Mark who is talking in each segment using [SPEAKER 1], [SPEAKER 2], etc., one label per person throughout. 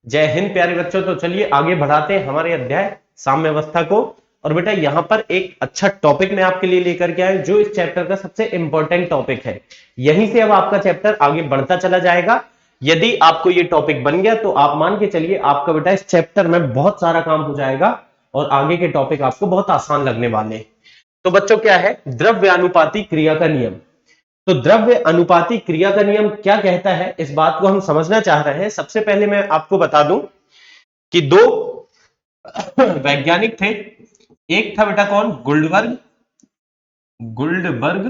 [SPEAKER 1] जय हिंद प्यारे बच्चों। तो चलिए आगे बढ़ाते हैं हमारे अध्याय साम्य अवस्था को। और बेटा यहाँ पर एक अच्छा टॉपिक मैं आपके लिए लेकर के आया जो इस चैप्टर का सबसे इंपॉर्टेंट टॉपिक है। यहीं से अब आपका चैप्टर आगे बढ़ता चला जाएगा। यदि आपको ये टॉपिक बन गया तो आप मान के चलिए आपका बेटा इस चैप्टर में बहुत सारा काम हो जाएगा और आगे के टॉपिक आपको बहुत आसान लगने वाले हैं। तो बच्चों क्या है द्रव्यानुपाती क्रिया का नियम। तो द्रव्य अनुपाती क्रिया का नियम क्या कहता है इस बात को हम समझना चाह रहे हैं। सबसे पहले मैं आपको बता दूं कि दो वैज्ञानिक थे। एक था बेटा कौन गुल्डबर्ग। गुल्डबर्ग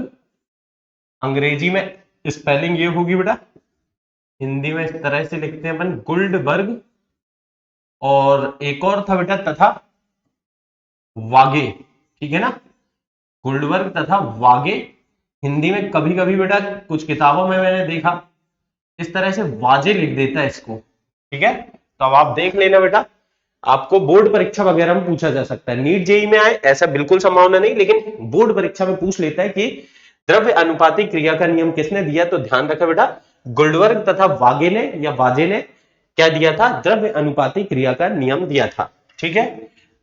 [SPEAKER 1] अंग्रेजी में स्पेलिंग ये होगी बेटा, हिंदी में इस तरह से लिखते हैं अपन गुल्डबर्ग। और एक और था बेटा तथा वागे, ठीक है ना। गुल्डबर्ग तथा वागे। हिंदी में कभी कभी बेटा कुछ किताबों में मैंने देखा इस तरह से वाजे लिख देता है इसको, ठीक है। तो अब आप देख लेना बेटा, आपको बोर्ड परीक्षा वगैरह में पूछा जा सकता है। नीट जेई में आए ऐसा बिल्कुल संभावना नहीं, लेकिन बोर्ड परीक्षा में पूछ लेता है कि द्रव्य अनुपाती क्रिया का नियम किसने दिया। तो ध्यान रखा बेटा गुल्डबर्ग तथा वागे ने या वाजे ने क्या दिया था, द्रव्य अनुपाती क्रिया का नियम दिया था, ठीक है।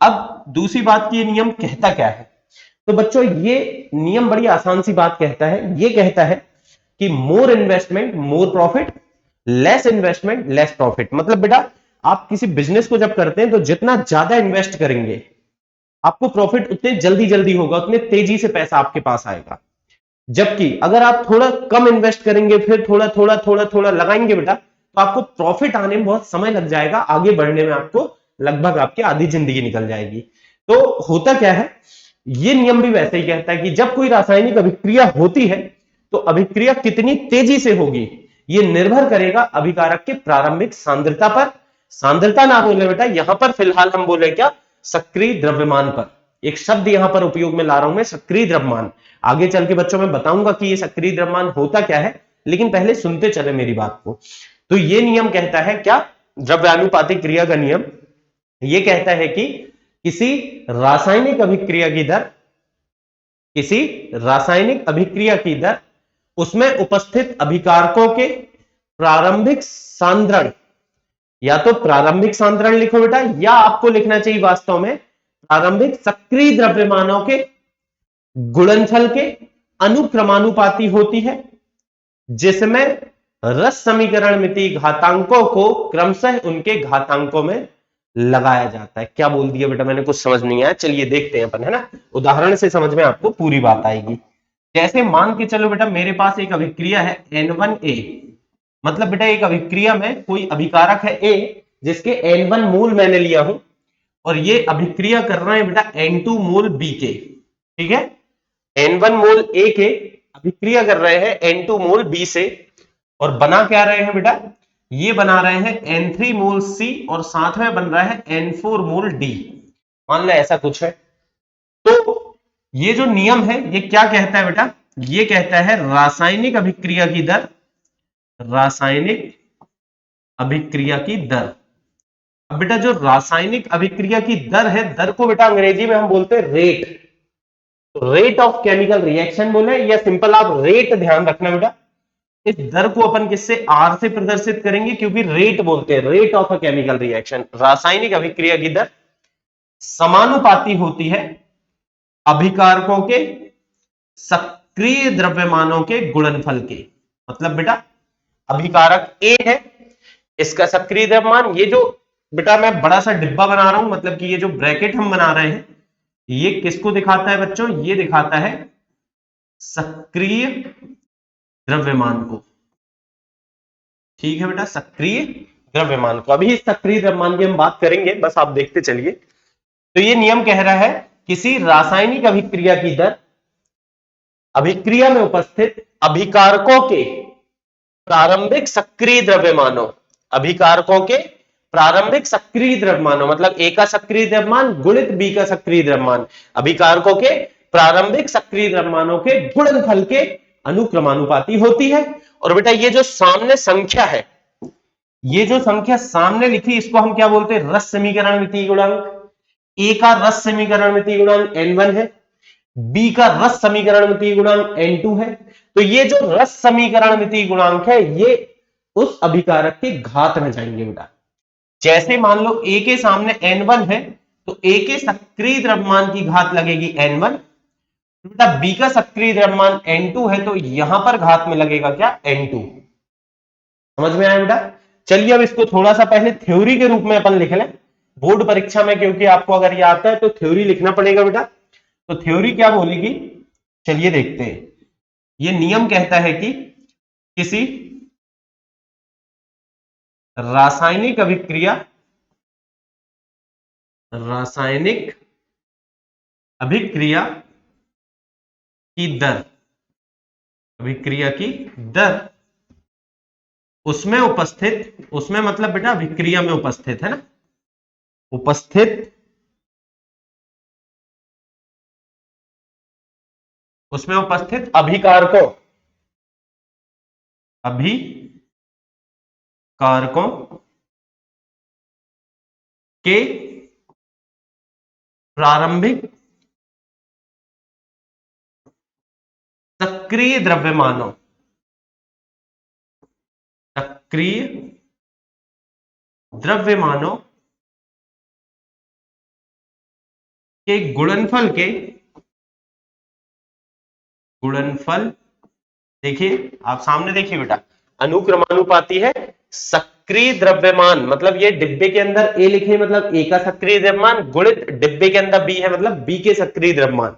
[SPEAKER 1] अब दूसरी बात की ये नियम कहता क्या है। तो बच्चों ये नियम बड़ी आसान सी बात कहता है। ये कहता है कि more investment more profit, less investment less profit. मतलब बेटा आप किसी बिजनेस को जब करते हैं तो जितना ज्यादा इन्वेस्ट करेंगे आपको प्रॉफिट उतने जल्दी जल्दी होगा, उतने तेजी से पैसा आपके पास आएगा। जबकि अगर आप थोड़ा कम इन्वेस्ट करेंगे फिर थोड़ा थोड़ा थोड़ा थोड़ा लगाएंगे बेटा तो आपको प्रॉफिट आने में बहुत समय लग जाएगा। आगे बढ़ने में आपको लगभग आपकी आधी जिंदगी निकल जाएगी। तो होता क्या है, ये नियम भी वैसे ही कहता है कि जब कोई रासायनिक अभिक्रिया होती है तो अभिक्रिया कितनी तेजी से होगी ये निर्भर करेगा अभिकारक के प्रारंभिक सांद्रता पर। सांद्रता ना बोले बेटा, यहां पर फिलहाल हम बोले क्या, सक्रिय द्रव्यमान पर। एक शब्द यहां पर उपयोग में ला रहा हूं मैं, सक्रिय द्रव्यमान। आगे चल के बच्चों में बताऊंगा कि ये सक्रिय द्रव्यमान होता क्या है, लेकिन पहले सुनते चले मेरी बात को। तो ये नियम कहता है क्या, द्रव्यानुपातिक क्रिया का नियम ये कहता है कि किसी रासायनिक अभिक्रिया की दर, किसी रासायनिक अभिक्रिया की दर उसमें उपस्थित अभिकारकों के प्रारंभिक सांद्रण, या तो प्रारंभिक सांद्रण लिखो बेटा या आपको लिखना चाहिए वास्तव में प्रारंभिक सक्रिय द्रव्यमानों के गुणनफल के अनुक्रमानुपाती होती है, जिसमें रस समीकरण मिति घातांकों को क्रमशः उनके घातांकों में लगाया जाता है। क्या बोल दिया बेटा मैंने, कुछ समझ नहीं आया, चलिए देखते हैं अपन, है ना। उदाहरण से समझ में आपको पूरी बात आएगी। जैसे मान के चलो बेटा मेरे पास एक अभिक्रिया है N1A। मतलब बेटा एक अभिक्रिया में कोई अभिकारक है A जिसके N1 मोल मैंने लिया हूं और ये अभिक्रिया कर रहे हैं बेटा N2 मोल B के, ठीक है। N1 मोल A के अभिक्रिया कर रहे हैं N2 मोल B से, और बना क्या रहे हैं बेटा, ये बना रहे हैं N3 मोल C और साथ में बन रहा है N4 मोल D। मान लो ऐसा कुछ है। तो ये जो नियम है ये क्या कहता है बेटा, ये कहता है रासायनिक अभिक्रिया की दर, रासायनिक अभिक्रिया की दर। अब बेटा जो रासायनिक अभिक्रिया की दर है, दर को बेटा अंग्रेजी में हम बोलते हैं rate. Rate of chemical reaction बोले या सिंपल आप रेट ध्यान रखना बेटा। इस दर को अपन किससे, आर से प्रदर्शित करेंगे, क्योंकि रेट बोलते हैं rate of a chemical reaction. रासायनिक अभिक्रिया की दर समानुपाती होती है अभिकारकों के सक्रिय द्रव्यमानों के गुणनफल के। मतलब बेटा अभिकारक ए है, इसका सक्रिय द्रव्यमान, ये जो बेटा मैं बड़ा सा डिब्बा बना रहा हूं, मतलब कि ये जो ब्रैकेट हम बना रहे हैं ये किसको दिखाता है बच्चों, ये दिखाता है सक्रिय द्रव्यमान को, ठीक है बेटा, सक्रिय द्रव्यमान को। अभी इस सक्रिय द्रव्यमान की हम बात करेंगे, बस आप देखते चलिए। तो ये नियम कह रहा है किसी रासायनिक अभिक्रिया की दर अभिक्रिया में उपस्थित अभिकारकों के प्रारंभिक सक्रिय द्रव्यमानों, अभिकारकों के प्रारंभिक सक्रिय द्रव्यमानों, मतलब ए का सक्रिय द्रव्यमान गुणित बी का सक्रिय द्रव्यमान, अभिकारकों के प्रारंभिक सक्रिय द्रव्यमानों के गुणनफल के अनुक्रमानुपाती होती है। और बेटा ये जो सामने संख्या है, ये जो संख्या सामने लिखी इसको हम क्या बोलते हैं, रस समीकरण मिति गुणांक। ए का रस समीकरण मिति गुणांक N1 है, बी का रस समीकरण मिति गुणांक N2 है। तो ये जो रस समीकरण मिति गुणांक है ये उस अभिकारक के घात में जाएंगे बेटा, जैसे मान लो A के सामने N1 है तो A के सक्रिय द्रव्यमान की घात लगेगी N1, बेटा B का सक्रिय द्रव्यमान N2 है तो यहां पर घात में लगेगा क्या N2। समझ में आया बेटा? चलिए अब इसको थोड़ा सा पहले थ्योरी के रूप में अपन लिख लें, बोर्ड परीक्षा में क्योंकि आपको अगर ये आता है तो थ्योरी लिखना पड़ेगा बेटा। तो थ्योरी क्या बोलेगी, चलिए देखते हैं। ये नियम कहता है कि किसी रासायनिक अभिक्रिया की दर, अभिक्रिया की दर उसमें उपस्थित, उसमें मतलब बेटा अभिक्रिया में उपस्थित है ना, उपस्थित उसमें उपस्थित अभिकारकों के प्रारंभिक सक्रिय द्रव्यमानों के गुणनफल देखिए आप सामने देखिए बेटा, अनुक्रमानुपाती है सक्रिय द्रव्यमान, मतलब ये डिब्बे के अंदर ए लिखे मतलब ए का सक्रिय द्रव्यमान, गुणित डिब्बे के अंदर बी है मतलब बी के सक्रिय द्रव्यमान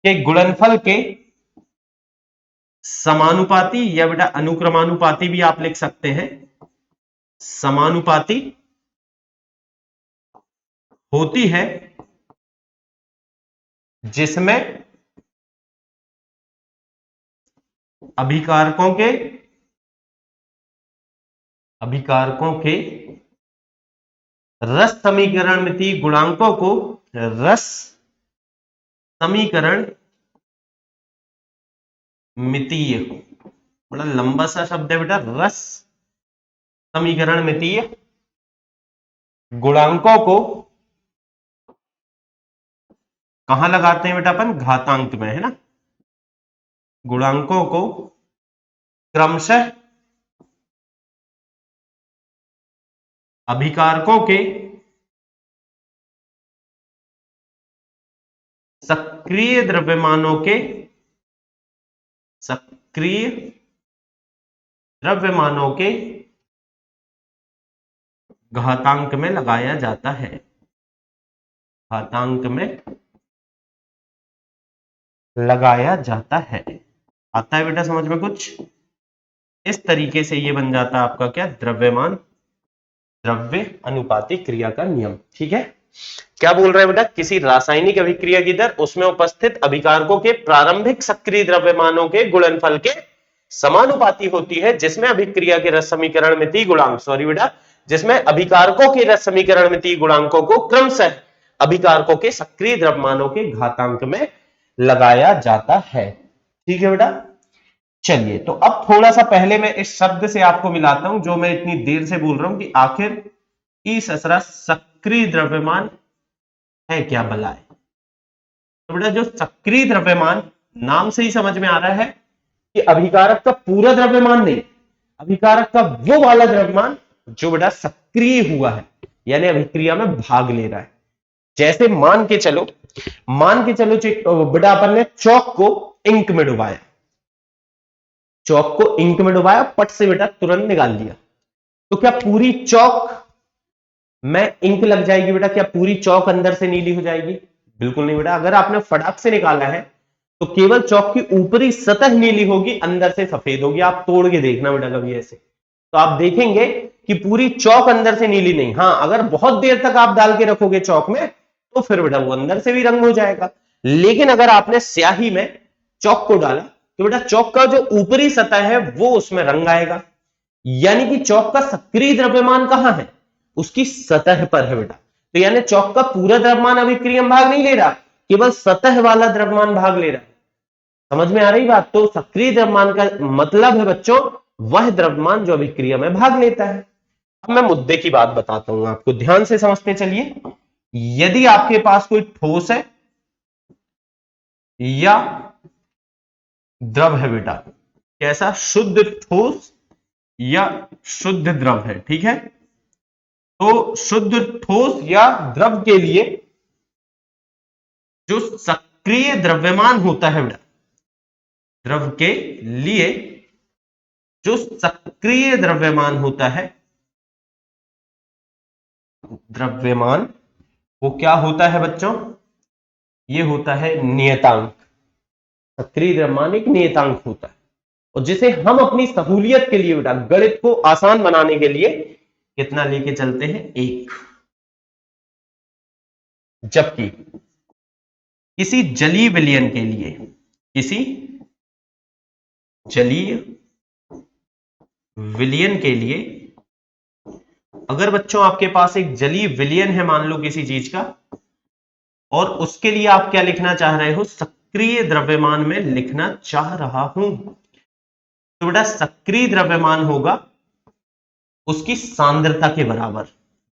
[SPEAKER 1] के गुणनफल के समानुपाती, या बेटा अनुक्रमानुपाती भी आप लिख सकते हैं, समानुपाती होती है जिसमें अभिकारकों के रस समीकरण मितीय गुणांकों को, रस समीकरण मितीय, बड़ा लंबा सा शब्द है बेटा, रस समीकरण मितीय गुणांकों को कहां लगाते हैं बेटा अपन, घातांक में, है ना। गुणांकों को क्रमशः अभिकारकों के सक्रिय द्रव्यमानों के घातांक में लगाया जाता है, घातांक में लगाया जाता है। आता है बेटा समझ में कुछ? इस तरीके से ये बन जाता है आपका क्या, द्रव्यमान द्रव्य अनुपाती क्रिया का नियम। ठीक है, क्या बोल रहे हैं बेटा, किसी रासायनिक अभिक्रिया की दर उसमें उपस्थित अभिकारकों के प्रारंभिक सक्रिय द्रव्यमानों के गुणनफल के समानुपाती होती है जिसमें अभिक्रिया के रस समीकरण मितीय गुणांक, सॉरी बेटा, जिसमें अभिकारकों के रस समीकरण मितीय गुणांकों को क्रमशः अभिकारकों के सक्रिय द्रव्यमानों के घातांक में लगाया जाता है। ठीक है बेटा, चलिए तो अब थोड़ा सा पहले मैं इस शब्द से आपको मिलाता हूं जो मैं इतनी देर से बोल रहा हूं कि आखिर ई ससरा सक्रिय द्रव्यमान है क्या बलाय। तो बेटा जो सक्रिय द्रव्यमान, नाम से ही समझ में आ रहा है कि अभिकारक का पूरा द्रव्यमान नहीं, अभिकारक का वो वाला द्रव्यमान जो बेटा सक्रिय हुआ है, यानी अभिक्रिया में भाग ले रहा है। जैसे मान के चलो बेटा अपन ने चौक को इंक में डुबाया, चौक को इंक में डुबाया, पट से बेटा तुरंत निकाल दिया, तो क्या पूरी चौक में इंक लग जाएगी बेटा? क्या पूरी चौक अंदर से नीली हो जाएगी? बिल्कुल नहीं बेटा। अगर आपने फटाक से निकाला है तो केवल चौक की ऊपरी सतह नीली होगी, अंदर से सफेद होगी। आप तोड़ के देखना बेटा कभी ऐसे, तो आप देखेंगे कि पूरी चौक अंदर से नीली नहीं। हाँ, अगर बहुत देर तक आप डाल के रखोगे चौक में तो फिर बेटा वो अंदर से भी रंग हो जाएगा। लेकिन अगर आपने स्याही में चौक को डाला तो बेटा चौक का जो ऊपरी सतह है वो उसमें रंग आएगा, यानी कि चौक का सक्रिय द्रव्यमान कहां है, उसकी सतह पर है बेटा। तो यानी चौक का पूरा द्रव्यमान अभिक्रिया में भाग नहीं ले रहा, केवल सतह वाला द्रव्यमान भाग ले रहा है। समझ में आ रही बात? तो सक्रिय द्रव्यमान का मतलब है बच्चों वह द्रव्यमान जो अभिक्रिया में भाग लेता है। अब मैं मुद्दे की बात बताता हूं आपको, ध्यान से समझते चलिए। यदि आपके पास कोई ठोस है या द्रव है बेटा, कैसा, शुद्ध ठोस या शुद्ध द्रव है, ठीक है, तो शुद्ध ठोस या द्रव के लिए जो सक्रिय द्रव्यमान होता है बेटा, द्रव के लिए जो सक्रिय द्रव्यमान होता है, द्रव्यमान, वो क्या होता है बच्चों? ये होता है नियतांक। सक्रिय द्रव्यमान एक नियतांक होता है और जिसे हम अपनी सहूलियत के लिए बेटा, गणित को आसान बनाने के लिए कितना लेके चलते हैं? 1। जबकि किसी जलीय विलयन के लिए, किसी जलीय विलयन के लिए, अगर बच्चों आपके पास एक जलीय विलयन है मान लो किसी चीज का, और उसके लिए आप क्या लिखना चाह रहे हो? सक्रिय द्रव्यमान में लिखना चाह रहा हूं, तो बेटा सक्रिय द्रव्यमान होगा उसकी सांद्रता के बराबर।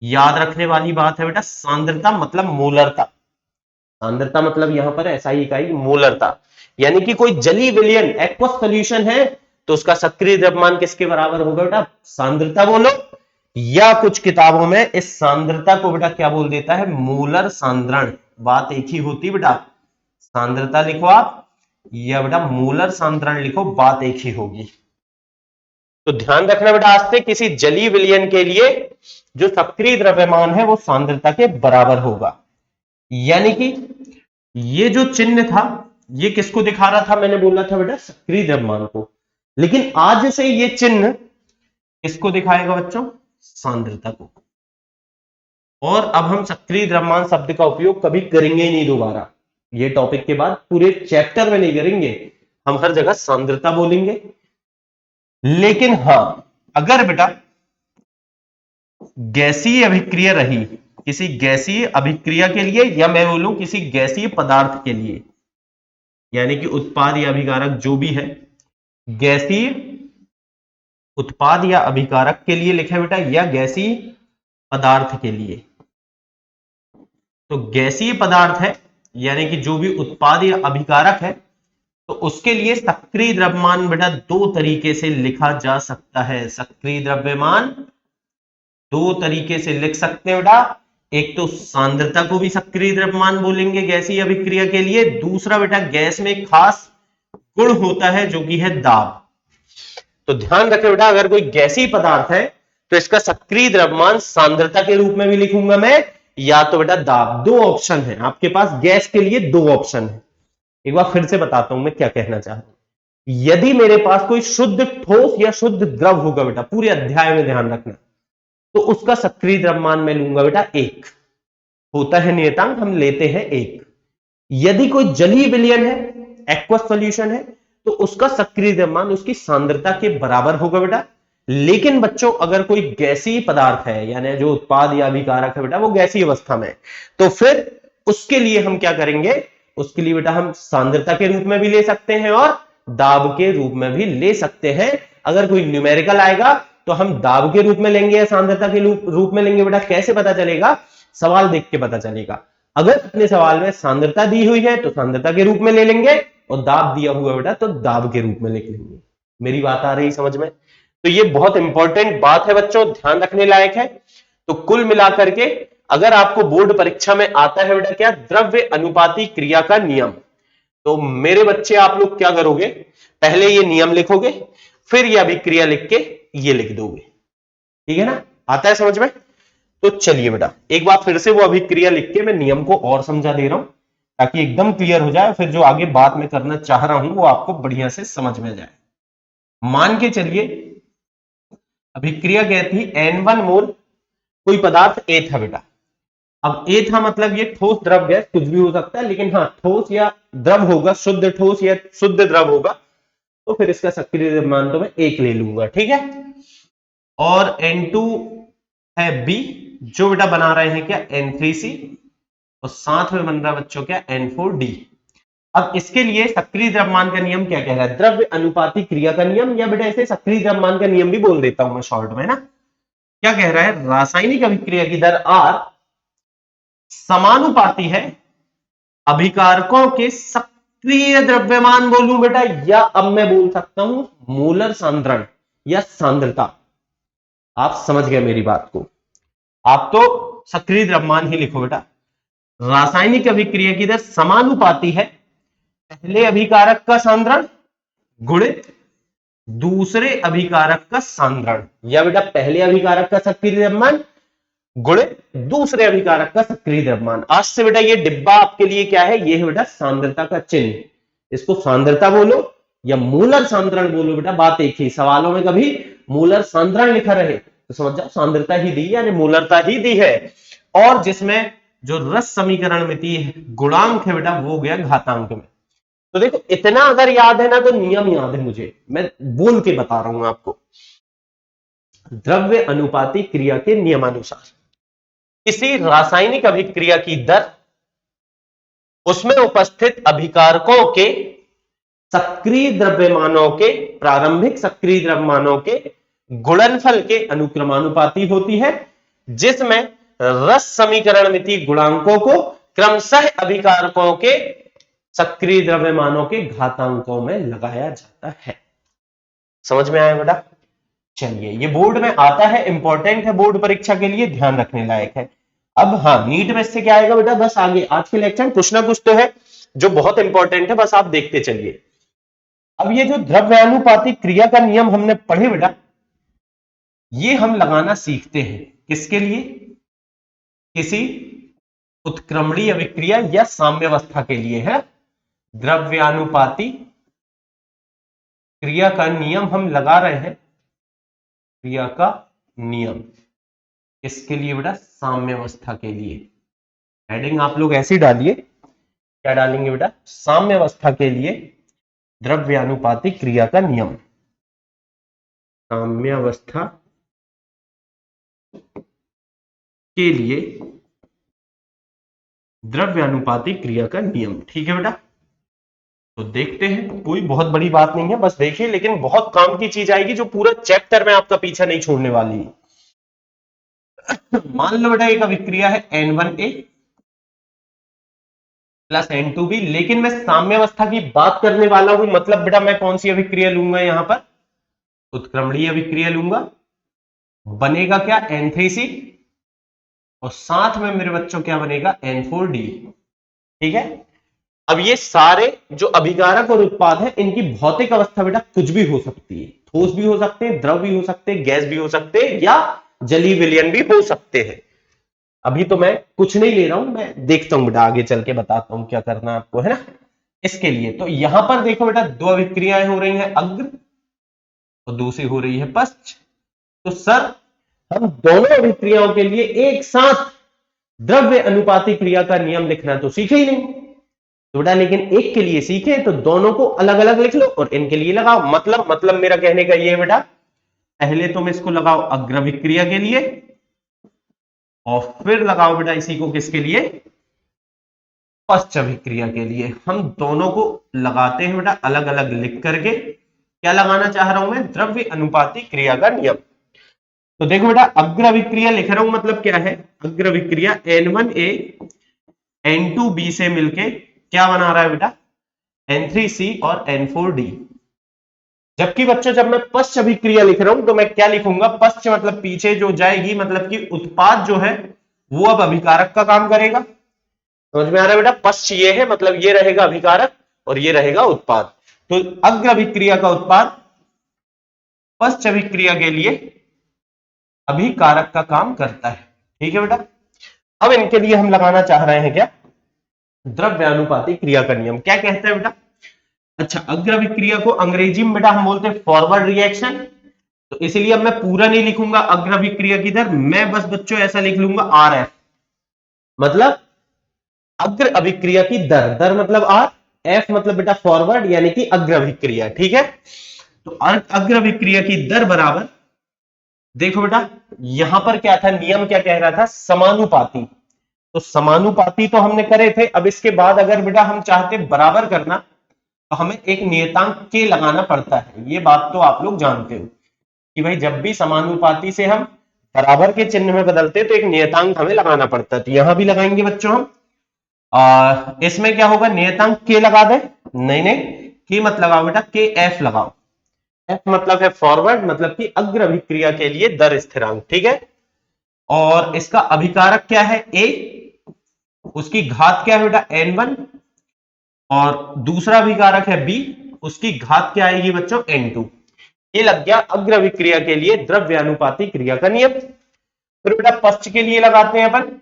[SPEAKER 1] याद रखने वाली बात है बेटा, सांद्रता मतलब मोलरता। सांद्रता मतलब यहां पर SI इकाई मोलरता। यानी कि कोई जलीय विलयन एक्वस सॉल्यूशन है तो उसका सक्रिय द्रव्यमान किसके बराबर होगा बेटा? सांद्रता बोलो, या कुछ किताबों में इस सांद्रता को बेटा क्या बोल देता है? मोलर सांद्रण। बात एक ही होती बेटा, सांद्रता लिखो आप या बेटा मोलर सांद्रण लिखो, बात एक ही होगी। तो ध्यान रखना बेटा, आज से किसी जलीय विलयन के लिए जो सक्रिय द्रव्यमान है वो सांद्रता के बराबर होगा। यानी कि ये जो चिन्ह था ये किसको दिखा रहा था? मैंने बोला था बेटा सक्रिय द्रव्यमान को, लेकिन आज से ये चिन्ह किसको दिखाएगा बच्चों? सांद्रता को। और अब हम सक्रिय द्रव्यमान शब्द का उपयोग कभी करेंगे ही नहीं दोबारा, ये टॉपिक के बाद पूरे चैप्टर में नहीं करेंगे, हम हर जगह सांद्रता बोलेंगे। लेकिन हां, अगर बेटा गैसीय अभिक्रिया रही, किसी गैसीय अभिक्रिया के लिए, या मैं बोलूं किसी गैसीय पदार्थ के लिए, यानी कि उत्पाद या अभिकारक जो भी है, गैसीय उत्पाद या अभिकारक के लिए लिखे बेटा, या गैसीय पदार्थ के लिए। तो गैसीय पदार्थ है यानी कि जो भी उत्पाद या अभिकारक है, तो उसके लिए सक्रिय द्रव्यमान बेटा दो तरीके से लिखा जा सकता है। सक्रिय द्रव्यमान दो तरीके से लिख सकते हैं बेटा, एक तो सांद्रता को भी सक्रिय द्रव्यमान बोलेंगे गैसीय अभिक्रिया के लिए, दूसरा बेटा गैस में खास गुण होता है जो कि है दाब। तो ध्यान रखें बेटा, अगर कोई गैसीय पदार्थ है तो इसका सक्रिय द्रव्यमान सांद्रता के रूप में भी लिखूंगा मैं, या तो बेटा दाब। दो ऑप्शन है आपके पास, गैस के लिए दो ऑप्शन है। एक बार फिर से बताता हूं मैं क्या कहना चाह रहा हूं। यदि मेरे पास कोई शुद्ध ठोस या शुद्ध द्रव होगा बेटा, पूरे अध्याय में ध्यान रखना, तो उसका सक्रिय द्रव्यमान मैं लूंगा बेटा 1, होता है नियतांक, हम लेते हैं 1। यदि कोई जलीय विलयन है, एक्वस सॉल्यूशन है, तो उसका सक्रिय द्रव्यमान उसकी सांद्रता के बराबर होगा बेटा। लेकिन बच्चों अगर कोई गैसीय पदार्थ है, यानी जो उत्पाद या अभिकारक है बेटा वो गैसीय अवस्था में, तो फिर उसके लिए हम क्या करेंगे? उसके लिए बेटा हम सांद्रता के रूप में भी ले सकते हैं और दाब के रूप में भी ले सकते हैं। अगर कोई न्यूमेरिकल आएगा तो हम दाब के रूप में लेंगे या सांद्रता के रूप में लेंगे बेटा, कैसे पता चलेगा? सवाल देख के पता चलेगा। अगर अपने सवाल में सांद्रता दी हुई है तो सांद्रता के रूप में ले लेंगे, और दाब दिया हुआ बेटा तो दाब के रूप में लिख लेंगे। मेरी बात आ रही समझ में? तो ये बहुत इंपॉर्टेंट बात है बच्चों, ध्यान रखने लायक है। तो कुल मिलाकर के अगर आपको बोर्ड परीक्षा में आता है बेटा क्या? द्रव्य अनुपाती क्रिया का नियम, तो मेरे बच्चे आप लोग क्या करोगे? पहले ये नियम लिखोगे, फिर ये अभिक्रिया लिख के ये लिख दोगे। ठीक है ना? आता है समझ में? तो चलिए बेटा एक बार फिर से वो अभिक्रिया लिख के मैं नियम को और समझा दे रहा हूं, ताकि एकदम क्लियर हो जाए, फिर जो आगे बात मैं करना चाह रहा हूं वो आपको बढ़िया से समझ में जाए। मान के चलिए अभिक्रिया क्या थी? N1 मोल कोई पदार्थ A था बेटा। अब A था मतलब ये ठोस द्रव गैस कुछ भी हो सकता है, लेकिन हाँ ठोस या द्रव होगा, शुद्ध ठोस या शुद्ध द्रव होगा, तो फिर इसका सक्रिय द्रव्यमान तो मैं 1 ले लूंगा। ठीक है? और N2 है B, जो बेटा बना रहे हैं क्या? N3C, और साथ में बन रहा है बच्चों क्या? N4D। अब इसके लिए सक्रिय द्रव्यमान का नियम क्या कह रहा है? द्रव्य अनुपाती क्रिया का नियम, या बेटा इसे सक्रिय द्रव्यमान का नियम भी बोल देता हूं मैं शॉर्ट में ना। क्या कह रहा है? रासायनिक अभिक्रिया की दर R समानुपाती है अभिकारकों के सक्रिय द्रव्यमान, बोलूं बेटा, या अब मैं बोल सकता हूं मोलर सांद्रण या सांद्रता। आप समझ गए मेरी बात को? आप तो सक्रिय द्रव्यमान ही लिखो बेटा। रासायनिक अभिक्रिया की दर समानुपाती है पहले अभिकारक का सांद्रण गुणित दूसरे अभिकारक का सांद्रण, या बेटा पहले अभिकारक का सक्रिय द्रव्यमान गुणित दूसरे अभिकारक का सक्रिय द्रव्यमान। आज से बेटा ये डिब्बा आपके लिए क्या है, ये है बेटा सांद्रता का चिन्ह। इसको सांद्रता बोलो या मूलर सांद्रण बोलो बेटा, बात एक ही। सवालों में कभी मूलर सांद्रण लिखा रहे तो समझ जाओ सांद्रता ही दी यानी मूलरता ही दी है। और जिसमें जो रस समीकरण में थी गुणांक है बेटा वो गया घातांक में। तो देखो इतना अगर याद है ना तो नियम याद है मुझे, मैं बोल के बता रहा हूं आपको। द्रव्य अनुपाती क्रिया के नियमानुसार किसी रासायनिक अभिक्रिया की दर उसमें उपस्थित अभिकारकों के सक्रिय द्रव्यमानों के प्रारंभिक सक्रिय द्रव्यमानों के गुणनफल के अनुक्रमानुपाती होती है, जिसमें रस समीकरण में थी गुणांकों को क्रमशः अभिकारकों के सक्रिय द्रव्यमानों के घातांकों में लगाया जाता है। समझ में आया बेटा? चलिए ये बोर्ड में आता है, इंपॉर्टेंट है, बोर्ड परीक्षा के लिए ध्यान रखने लायक है। अब हाँ नीट में से क्या आएगा बेटा, बस आगे आज के लेक्चर कुछ ना कुछ तो है जो बहुत इंपॉर्टेंट है, बस आप देखते चलिए। अब ये जो द्रव्यानुपाती क्रिया का नियम हमने पढ़े बेटा, ये हम लगाना सीखते हैं किसके लिए, किसी उत्क्रमणीय अभिक्रिया या साम्यावस्था के लिए है। द्रव्यानुपाती क्रिया का नियम हम लगा रहे हैं, क्रिया का नियम इसके लिए बेटा साम्यावस्था के लिए। हेडिंग आप लोग ऐसे डालिए, क्या डालेंगे बेटा, साम्यावस्था के लिए द्रव्यानुपाती क्रिया का नियम। साम्यावस्था के लिए द्रव्यानुपाती क्रिया का नियम, ठीक है बेटा। तो देखते हैं, कोई बहुत बड़ी बात नहीं है, बस देखिए, लेकिन बहुत काम की चीज आएगी जो पूरा चैप्टर में आपका पीछा नहीं छोड़ने वाली है। मान लो बेटा एक अभिक्रिया है N1A प्लस N2B, लेकिन मैं साम्यावस्था की बात करने वाला हूं, मतलब बेटा मैं कौन सी अभिक्रिया लूंगा यहां पर, उत्क्रमणीय अभिक्रिया लूंगा। बनेगा क्या, N3C, और साथ में मेरे बच्चों क्या बनेगा, N4D, ठीक है। अब ये सारे जो अभिकारक और उत्पाद है इनकी भौतिक अवस्था बेटा कुछ भी हो सकती है, ठोस भी हो सकते हैं, द्रव भी हो सकते हैं, गैस भी हो सकते हैं, या जलीय विलयन भी हो सकते हैं। अभी तो मैं कुछ नहीं ले रहा हूं, मैं देखता हूं बेटा, आगे चल के बताता हूं क्या करना है आपको, है ना। इसके लिए तो यहां पर देखो बेटा दो अभिक्रियाएं हो रही हैं, अग्र और दूसरी हो रही है पश्च। तो सर हम दोनों अभिक्रियाओं के लिए एक साथ द्रव्य अनुपाती क्रिया का नियम लिखना तो सीखे ही नहीं तो बेटा, लेकिन एक के लिए सीखे तो दोनों को अलग अलग लिख लो और इनके लिए लगाओ। मतलब मेरा कहने का ये है बेटा, पहले तुम इसको लगाओ अग्र अभिक्रिया के लिए और फिर लगाओ बेटा इसी को किसके लिए, पश्च अभिक्रिया के लिए। हम दोनों को लगाते हैं बेटा अलग अलग लिख करके। क्या लगाना चाह रहा हूं मैं, द्रव्य अनुपाती क्रिया का नियम। तो देखो बेटा अग्र अभिक्रिया लिख रहा हूं, मतलब क्या है, अग्र अभिक्रिया N1A N2B से मिलके क्या बना रहा है बेटा, N3C और N4D। जबकि बच्चों जब मैं पश्च अभिक्रिया लिख रहा हूं तो मैं क्या लिखूंगा, पश्च मतलब पीछे जो जाएगी, मतलब कि उत्पाद जो है वो अब अभिकारक का काम करेगा। समझ में आ रहा है बेटा, पश्च ये है मतलब ये रहेगा अभिकारक और ये रहेगा उत्पाद। तो अग्र अभिक्रिया का उत्पाद पश्च अभिक्रिया के लिए अभिकारक का काम करता है, ठीक है बेटा। अब इनके लिए हम लगाना चाह रहे हैं क्या, द्रव्यानुपाती क्रिया का नियम। क्या कहते हैं बेटा, अच्छा अग्र अभिक्रिया को अंग्रेजी में बेटा हम बोलते हैं फॉरवर्ड रिएक्शन। तो इसलिए अब मैं पूरा नहीं लिखूंगा अग्र अभिक्रिया की दर, मैं बस बच्चों ऐसा लिख लूंगा RF, मतलब अग्र अभिक्रिया की दर, दर मतलब R, F मतलब बेटा फॉरवर्ड यानी कि अग्र अभिक्रिया, ठीक है। तो अग्र अभिक्रिया की दर बराबर, देखो बेटा यहां पर क्या था, नियम क्या कह रहा था, समानुपाती। तो समानुपाती तो हमने करे थे, अब इसके बाद अगर बेटा हम चाहते बराबर करना तो हमें एक नियतांक के लगाना पड़ता है। ये बात तो आप लोग जानते हो कि भाई जब भी समानुपाती से हम बराबर के चिन्ह में बदलते तो एक नियतांक हमें लगाना पड़ता है। तो यहां भी लगाएंगे बच्चों हम, इसमें क्या होगा, नियतांक के लगा दे, नहीं नहीं के मत लगाओ बेटा, के एफ लगाओ। एफ मतलब है फॉरवर्ड, मतलब कि अग्र अभिक्रिया के लिए दर स्थिरांक, ठीक है। और इसका अभिकारक क्या है A, उसकी घात क्या है बेटा N1, और दूसरा अभिकारक है B, उसकी घात क्या आएगी बच्चों N2। ये लग गया अग्र विक्रिया के लिए द्रव्यानुपाती क्रिया का नियम। फिर बेटा पश्च के लिए लगाते हैं अपन,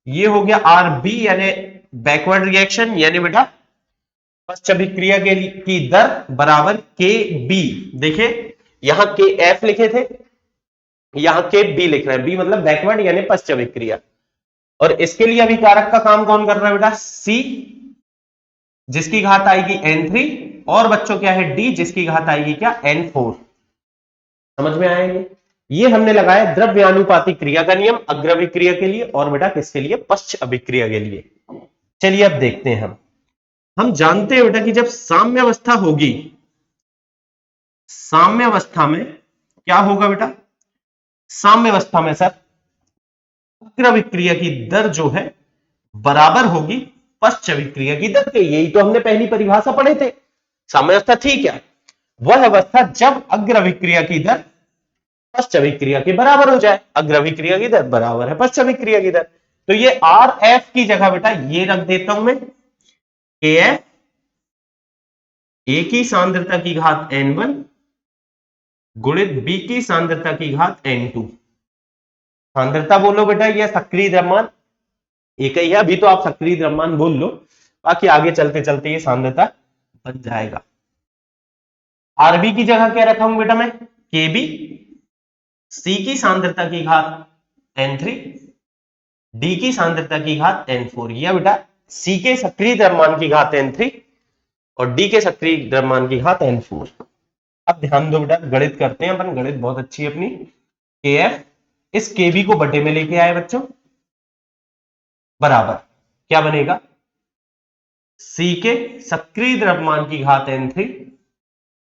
[SPEAKER 1] ये हो गया RB यानी बैकवर्ड रिएक्शन, यानी बेटा पश्च अभिक्रिया के की दर बराबर KB। देखिए यहां KF लिखे थे, यहां KB लिख रहे हैं, B मतलब बैकवर्ड यानी पश्च अभिक्रिया। और इसके लिए अभिकारक का काम कौन कर रहा है बेटा C, जिसकी घात आएगी N3, और बच्चों क्या है D, जिसकी घात आएगी क्या N4। समझ में आएंगे? ये हमने लगाया द्रव्यानुपाती क्रिया का नियम अग्र अभिक्रिया के लिए, और बेटा किसके लिए, पश्च अभिक्रिया के लिए। चलिए अब देखते हैं हम जानते हैं बेटा कि जब साम्यावस्था होगी, साम्यावस्था में क्या होगा बेटा, साम्यावस्था में सर अग्र अभिक्रिया की दर जो है बराबर होगी पश्च अभिक्रिया की दर के। यही तो हमने पहली परिभाषा पढ़े थे। साम्यावस्था थी क्या, वह अवस्था जब अग्र अभिक्रिया की दर पश्च अभिक्रिया के बराबर हो जाए। अग्र अभिक्रिया की दर बराबर है पश्च अभिक्रिया की दर, तो ये RF की जगह बेटा ये रख देता हूं मैं, KF A की सांद्रता की घात N1 गुणित B की सांद्रता की घात N2। सांद्रता बोलो बेटा या सक्रिय द्रव्यमान, एक ही है, अभी तो आप सक्रिय द्रव्यमान बोल लो, बाकी आगे चलते चलते ये सांद्रता बन जाएगा। RB की जगह क्या रखा हूं बेटा मैं, KB, C की सांद्रता की घात N3, D की सांद्रता की घात N4। यह बेटा C के सक्रिय द्रव्यमान की घात N3 और D के सक्रिय द्रव्यमान की घात N4। अब ध्यान दो बेटा, गणित करते हैं अपन, गणित बहुत अच्छी है अपनी। KF इस KB को बटे में लेके आए बच्चों, बराबर क्या बनेगा, C के सक्रिय द्रव्यमान की घात N3,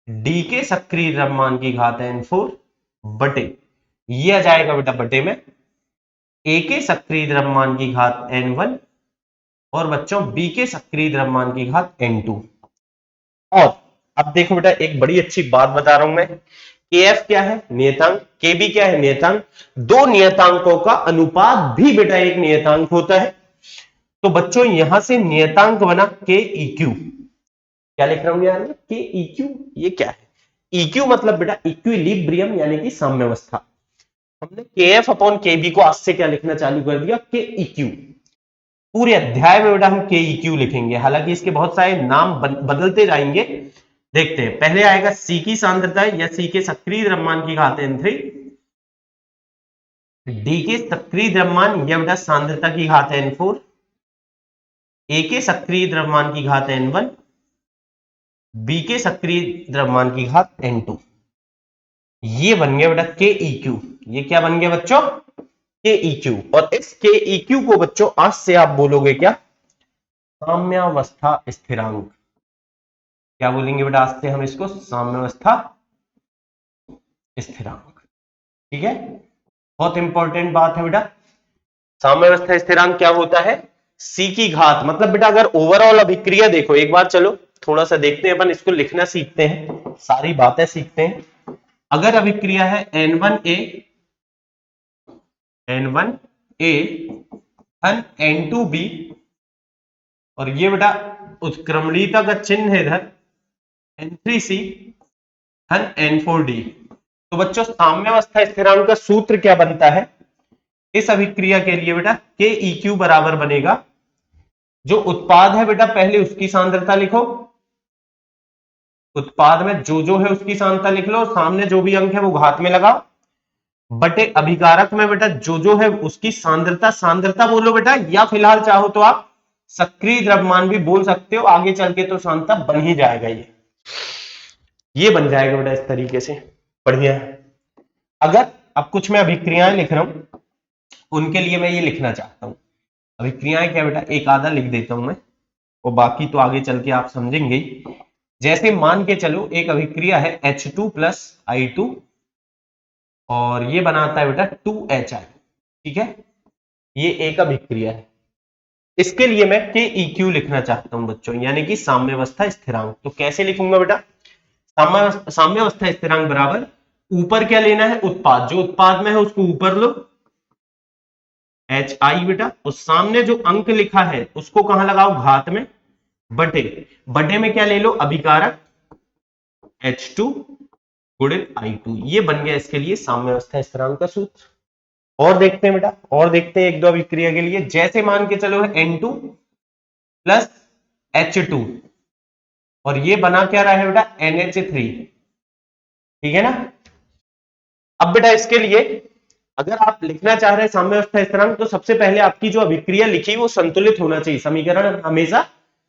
[SPEAKER 1] D के सक्रिय द्रव्यमान की घात N4 बटे, ये आ जाएगा बेटा बटे में A के सक्रिय द्रव्यमान की घात N1 और बच्चों B के सक्रिय द्रव्यमान की घात N2। और अब देखो बेटा एक बड़ी अच्छी बात बता रहा हूं मैं, KF क्या है, नियतांक, KB क्या है, नियतांक। दो नियतांकों का अनुपात भी बेटा एक नियतांक होता है। तो बच्चों यहां से नियतांक बना KEQ। क्या लिख रहा हूं यार मैं, KEQ। ये क्या है, EQ मतलब बेटा इक्विलिब्रियम यानी कि साम्यावस्था। हमने KF अपॉन KB को आज से क्या लिखना चालू कर दिया, KEQ। पूरे अध्याय में बेटा हम KEQ लिखेंगे, हालांकि इसके बहुत सारे नाम बदलते जाएंगे। देखते हैं, पहले आएगा C की सांद्रता या C के सक्रिय द्रव्यमान की घात N3, D के सक्रिय द्रव्यमान या बेटा सांद्रता की घात N4, A के सक्रिय द्रव्यमान की घात N1, B के सक्रिय द्रव्यमान की घात N2। ये बन गया बेटा KEQ। ये क्या बन गया बच्चों, KEQ। और इस KEQ को बच्चों आज से आप बोलोगे क्या, साम्यावस्था स्थिरांक। क्या बोलेंगे बेटा आज से हम इसको, साम्यावस्था स्थिरांक। ठीक है, बहुत इंपॉर्टेंट बात है बेटा। साम्यावस्था स्थिरांक क्या होता है, C की घात, मतलब बेटा अगर ओवरऑल अभिक्रिया देखो एक बार, चलो थोड़ा सा देखते हैं अपन, इसको लिखना सीखते हैं, सारी बातें सीखते हैं। अगर अभिक्रिया है N1A धन N2B, और ये बेटा उत्क्रमणीयता का चिन्ह है इधर N3C धन N4D, तो बच्चों साम्यावस्था स्थिरांक का सूत्र क्या बनता है इस अभिक्रिया के लिए बेटा, KEQ बराबर बनेगा, जो उत्पाद है बेटा पहले उसकी सांद्रता लिखो, उत्पाद में जो है उसकी सांद्रता लिख लो, सामने जो भी अंक है वो घात में लगाओ, बटे अभिकारक में बेटा जो है उसकी सांद्रता, सांद्रता बोलो बेटा, या फिलहाल चाहो तो आप सक्रिय द्रव्यमान भी बोल सकते हो, आगे चल के तो सांद्रता बन ही जाएगा। ये बन जाएगा बेटा इस तरीके से, बढ़िया है। अगर अब कुछ मैं अभिक्रियाएं लिख रहा हूं, उनके लिए मैं ये लिखना चाहता हूं, अभिक्रियाएं क्या बेटा, एक आधा लिख देता हूं मैं, और बाकी तो आगे चल के आप समझेंगे। जैसे मान के चलो एक अभिक्रिया है H2 प्लस I2 और ये बनाता है बेटा 2HI। ठीक है, ये एक अभिक्रिया है, इसके लिए मैं KEQ लिखना चाहता हूं बच्चों, यानी कि साम्यावस्था स्थिरांक। तो कैसे लिखूंगा बेटा, साम्यावस्था स्थिरांक बराबर, ऊपर क्या लेना है, उत्पाद, जो उत्पाद में है उसको ऊपर लो, HI बेटा, उस सामने जो अंक लिखा है उसको कहां लगाओ, घात में, बटे, बटे में क्या ले लो, अभिकारक H2 गुणित I2। ये बन गया इसके लिए साम्यावस्था स्थिरांक का सूत्र। और देखते हैं बेटा, और देखते हैं एक दो अभिक्रिया के लिए। जैसे मान के चलो N2 प्लस H2 और ये बना क्या रहा है बेटा, NH3, ठीक है ना। अब बेटा इसके लिए अगर आप लिखना चाह रहे हैं साम्यावस्था स्थिरांक, तो सबसे पहले आपकी जो अभिक्रिया लिखी वो संतुलित होना चाहिए, समीकरण हमेशा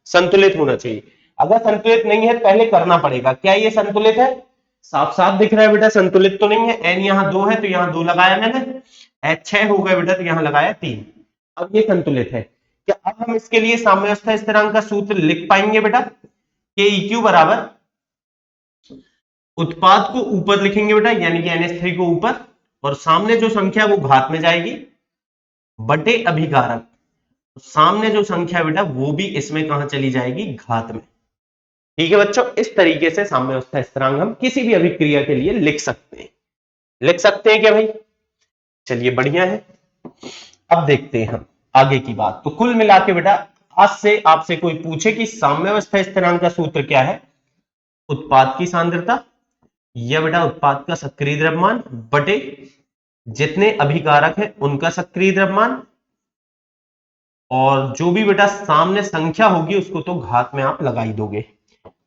[SPEAKER 1] संतुलित होना चाहिए। अगर संतुलित नहीं है पहले करना पड़ेगा, क्या ये संतुलित है, साफ साफ दिख रहा है बेटा संतुलित तो नहीं है। n यहाँ 2 है तो यहाँ 2 लगाया मैंने, h 6 हो गया बेटा तो यहाँ लगाया 3। अब ये संतुलित है। क्या अब हम इसके लिए साम्यावस्था स्थिरांक का सूत्र लिख पाएंगे बेटा, के EQ बराबर, उत्पाद को ऊपर लिखेंगे बेटा यानी कि NH3 को ऊपर, और सामने जो संख्या वो घात में जाएगी, बटे अभिकारक, सामने जो संख्या बेटा वो भी इसमें कहां चली जाएगी, घात में। ठीक है बच्चों, इस तरीके से साम्यावस्था स्थिरांक हम किसी भी अभिक्रिया के लिए लिख सकते हैं। लिख सकते हैं क्या भाई, चलिए बढ़िया है। अब देखते हैं हम आगे की बात। तो कुल मिला के बेटा आज से आपसे कोई पूछे कि साम्यावस्था स्थिरांक का सूत्र क्या है, उत्पाद की सांद्रता या बेटा उत्पाद का सक्रिय द्रव्यमान बटे जितने अभिकारक है उनका सक्रिय द्रव्यमान, और जो भी बेटा सामने संख्या होगी उसको तो घात में आप लगा ही दोगे।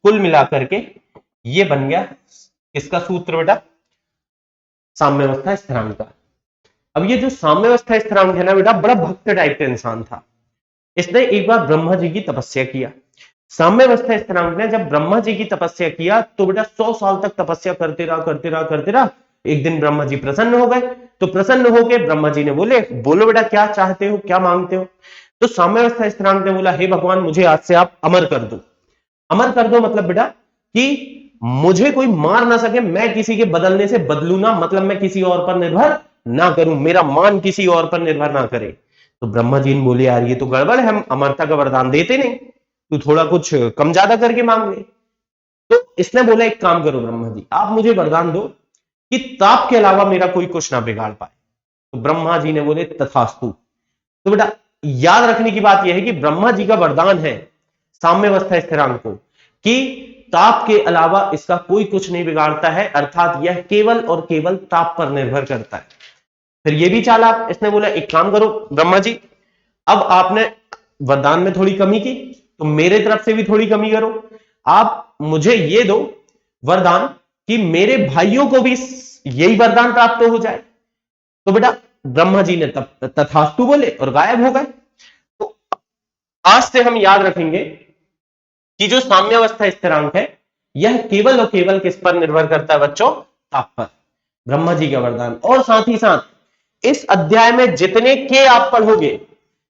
[SPEAKER 1] कुल मिलाकर के ये बन गया किसका सूत्र बेटा, साम्यावस्था स्थिरांक का। अब ये जो साम्यावस्था स्थिरांक है ना बेटा, बड़ा भक्त टाइप का इंसान था। इसने एक बार ब्रह्मा जी की तपस्या किया। साम्यावस्था स्थिरांक ने जब ब्रह्मा जी की तपस्या किया तो बेटा 100 साल तक तपस्या करते रहा करते रहा करते रहा। एक दिन ब्रह्मा जी प्रसन्न हो गए, तो प्रसन्न होकर ब्रह्मा जी ने बोले, बोलो बेटा क्या चाहते हो, क्या मांगते हो। तो साम्यावस्था स्थिरांक ने बोला, हे भगवान मुझे आज से आप अमर कर दो। अमर कर दो मतलब बेटा कि मुझे कोई मार ना सके, मैं किसी के बदलने से बदलू ना, मतलब मैं किसी और पर निर्भर ना करूं, मेरा मान किसी और पर निर्भर ना करे। तो ब्रह्मा जी ने बोले, यार ये तो गड़बड़ है, हम अमरता का वरदान देते नहीं, तू थोड़ा कुछ कम ज्यादा करके मांग ले। तो इसने बोला, एक काम करो ब्रह्मा जी, आप मुझे वरदान दो कि ताप के अलावा मेरा कोई कुछ ना बिगाड़ पाए। तो ब्रह्मा जी ने बोले, तथास्तु। तो बेटा याद रखने की बात यह है कि ब्रह्मा जी का वरदान है साम्यावस्था स्थिरांक को कि ताप के अलावा इसका कोई कुछ नहीं बिगाड़ता है, अर्थात यह केवल और केवल ताप पर निर्भर करता है। फिर यह भी चाला, इसने बोला, एक काम करो ब्रह्मा जी, अब आपने वरदान में थोड़ी कमी की तो मेरे तरफ से भी थोड़ी कमी करो। आप मुझे ये दो वरदान कि मेरे भाइयों को भी यही वरदान प्राप्त हो जाए। तो बेटा ब्रह्मा जी ने तब तथास्तु बोले और गायब हो गए। तो आज से हम याद रखेंगे कि जो साम्यावस्था स्थिरांक है यह केवल और केवल किस पर निर्भर करता है बच्चों, ताप पर। ब्रह्मा जी का वरदान। और साथ ही साथ इस अध्याय में जितने के आप पढ़ोगे,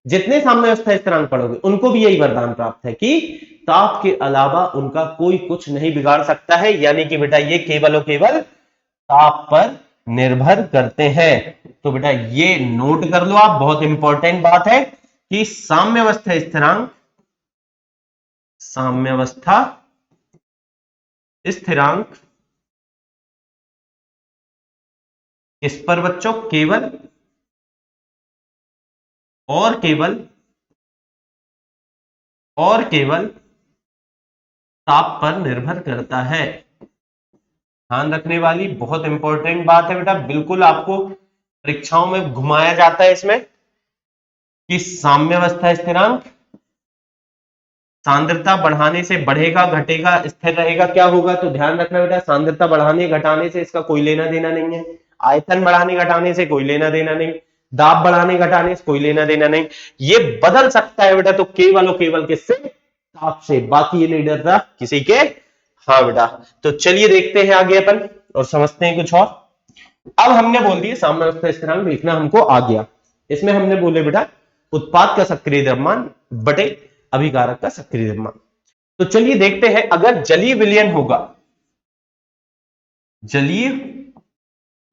[SPEAKER 1] जितने साम्यावस्था स्थिरांक पढ़ोगे, उनको भी यही वरदान प्राप्त है कि ताप के अलावा उनका कोई कुछ नहीं बिगाड़ सकता है, यानी कि बेटा ये केवल और केवल ताप पर निर्भर करते हैं। तो बेटा ये नोट कर लो आप, बहुत इंपॉर्टेंट बात है कि साम्यावस्था स्थिरांक, साम्यावस्था स्थिरांक किस पर बच्चों, केवल और केवल और केवल ताप पर निर्भर करता है। ध्यान रखने वाली बहुत इंपॉर्टेंट बात है बेटा, बिल्कुल आपको परीक्षाओं में घुमाया जाता है इसमें कि साम्यावस्था स्थिरांक सांद्रता बढ़ाने से बढ़ेगा, घटेगा, स्थिर रहेगा, क्या होगा। तो ध्यान रखना बेटा, सांद्रता बढ़ाने घटाने से इसका कोई लेना देना नहीं है, आयतन बढ़ाने घटाने से कोई लेना देना नहीं, दाब बढ़ाने घटाने से कोई लेना देना नहीं। ये बदल सकता है बेटा तो केवल और केवल किससे, ताप से, बाकी ये नहीं डरता किसी के। हाँ बेटा, तो चलिए देखते हैं आगे अपन और समझते हैं कुछ और। अब हमने बोल दिया साम्यावस्था स्थिरांक लिखना हमको आ गया। इसमें हमने बोले बेटा उत्पाद का सक्रिय द्रव्यमान बटे अभिकारक का सक्रिय द्रव्यमान। तो चलिए देखते हैं, अगर जलीय विलयन होगा, जलीय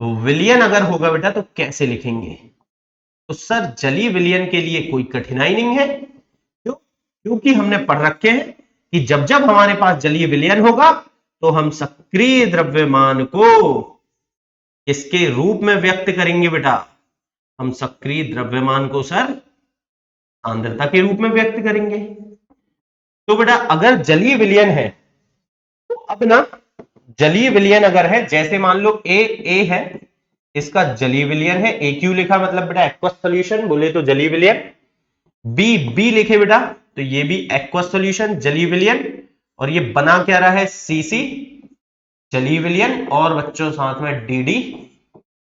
[SPEAKER 1] विलयन अगर होगा बेटा तो कैसे लिखेंगे। तो सर जलीय विलयन के लिए कोई कठिनाई नहीं है, क्यों, क्योंकि हमने पढ़ रखे हैं कि जब जब हमारे पास जलीय विलयन होगा तो हम सक्रिय द्रव्यमान को किसके रूप में व्यक्त करेंगे बेटा, हम सक्रिय द्रव्यमान को सर सांद्रता के रूप में व्यक्त करेंगे। तो बेटा अगर जलीय विलयन है तो अब ना जलीय विलयन अगर है, जैसे मान लो ए है, इसका जलीय विलयन है, ए क्यू लिखा मतलब बेटा एक्वस सॉल्यूशन, बोले तो जलीय विलयन। बी लिखे बेटा तो ये भी एक्वस सॉल्यूशन जलीय विलयन, और ये बना क्या रहा है सीसी जलीय विलयन, और बच्चों साथ में डी